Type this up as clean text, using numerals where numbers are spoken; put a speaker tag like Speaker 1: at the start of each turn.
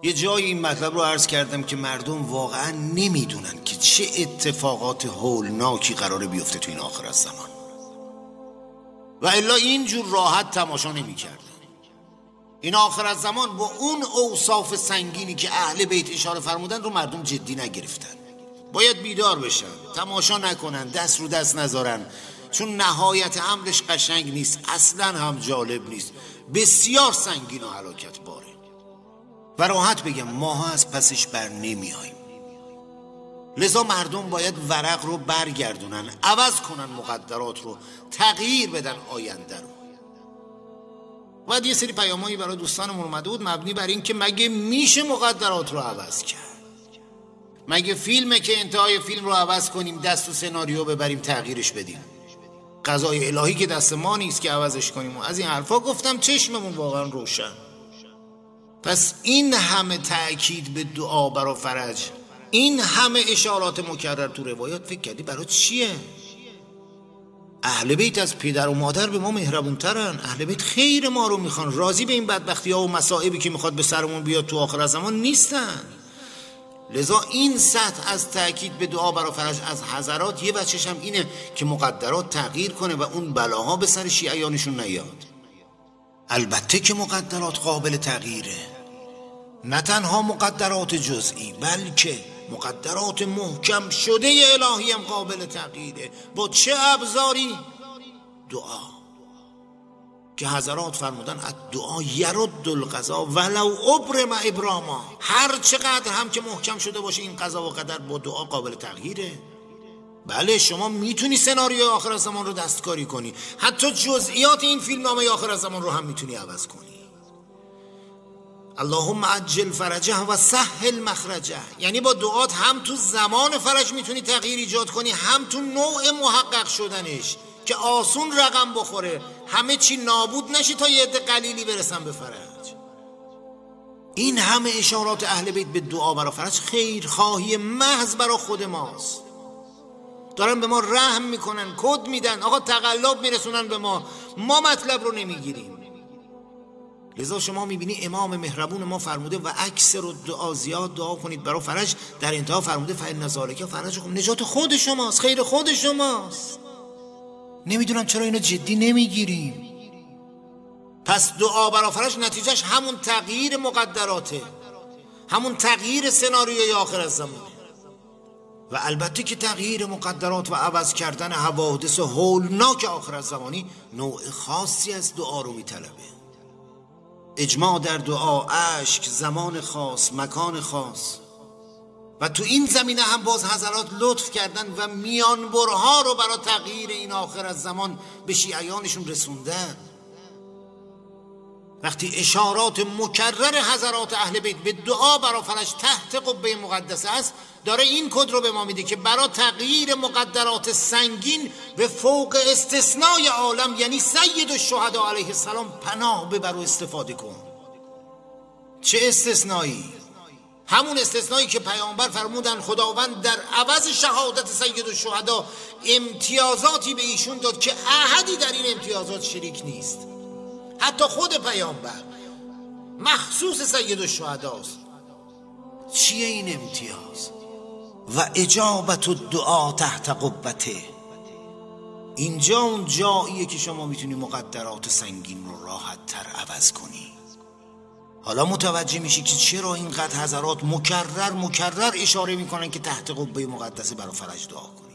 Speaker 1: یه جایی این مطلب رو عرض کردم که مردم واقعا نمیدونن که چه اتفاقات هولناکی قراره بیفته تو این آخر از زمان، و الا اینجور راحت تماشا نمی‌کردن. این آخر از زمان با اون اوصاف سنگینی که اهل بیت اشاره فرمودن رو مردم جدی نگرفتن. باید بیدار بشن، تماشا نکنن، دست رو دست نذارن، چون نهایت امرش قشنگ نیست، اصلا هم جالب نیست، بسیار سنگین و هلاکت باره. و راحت بگم ماها از پسش بر نمیاییم. لذا مردم باید ورق رو برگردونن، عوض کنن مقدرات رو، تغییر بدن آینده رو. بعد یه سری پیامایی برای دوستانمون اومده بود مبنی بر این که مگه میشه مقدرات رو عوض کرد؟ مگه فیلمه که انتهای فیلم رو عوض کنیم، دست و سناریو ببریم تغییرش بدیم؟ قضای الهی که دست ما نیست که عوضش کنیم. و از این حرفا گفتم چشممون واقعا روشن. پس این همه تأکید به دعا برای فرج، این همه اشارات مکرر تو روایات، فکر کردی برای چیه؟ اهل بیت از پدر و مادر به ما مهربونترن. اهل بیت خیر ما رو میخوان، راضی به این بدبختی ها و مصائبی که میخواد به سرمون بیاد تو آخر زمان نیستن. لذا این سطح از تأکید به دعا برای فرج از حضرات یه بچش هم اینه که مقدرات تغییر کنه و اون بلاها به سر شیعیانشون نیاد. البته که مقدرات قابل تغییره، نه تنها مقدرات جزئی بلکه مقدرات محکم شده الهی هم قابل تغییره. با چه ابزاری؟ دعا، که حضرات فرمودن الدعا یرد القضا ولو ابرم ابراما. هر چقدر هم که محکم شده باشه این قضا و قدر، با دعا قابل تغییره. بله شما میتونی سناریوی آخر از زمان رو دستکاری کنی، حتی جزئیات این فیلم نامه آخر از زمان رو هم میتونی عوض کنی. اللهم عجل فرجه و سهل مخرجه، یعنی با دعات هم تو زمان فرج میتونی تغییر ایجاد کنی، هم تو نوع محقق شدنش که آسون رقم بخوره، همه چی نابود نشه تا یه عده قلیلی برسن به فرج. این همه اشارات اهل بیت به دعا برای فرج خیرخواهی محض برای خود ماست. دارن به ما رحم میکنن، کد میدن، آقا تقلب میرسونن به ما مطلب رو نمیگیریم. لذا شما میبینی امام مهربون ما فرموده و اکثر الدعا، زیاد دعا کنید برای فرج. در انتها فرموده فإن ذلک فرجکم، نجات خود شماست، خیر خود شماست. نمیدونم چرا اینو جدی نمیگیریم. پس دعا برای فرج نتیجهش همون تغییر مقدراته، همون تغییر سناریوی آخر از زمانه. و البته که تغییر مقدرات و عوض کردن حوادث هولناک آخر از زمانی نوع خاصی از دعا رو میطلبه. اجماع در دعا، اشک، زمان خاص، مکان خاص. و تو این زمینه هم باز حضرات لطف کردن و میانبرها رو برای تغییر این آخر از زمان به شیعیانشون رسوندن. وقتی اشارات مکرر حضرات اهل بیت به دعا برای فرج تحت قبه مقدسه است، داره این کد رو به ما میده که برای تغییر مقدرات سنگین به فوق استثنای عالم، یعنی سید الشهدا علیه السلام، پناه ببر و استفاده کن. چه استثنایی؟ همون استثنایی که پیامبر فرمودن خداوند در عوض شهادت سید الشهدا امتیازاتی به ایشون داد که احدی در این امتیازات شریک نیست. حتی خود پیامبر مخصوص سید الشهداست. چیه این امتیاز؟ و اجابت الدعا تحت قبته. اینجا اون جاییه که شما میتونی مقدرات سنگین رو راحت تر عوض کنی. حالا متوجه میشی که چرا اینقدر حضرات مکرر اشاره میکنن که تحت قبه مقدسه برای فرج دعا کنی.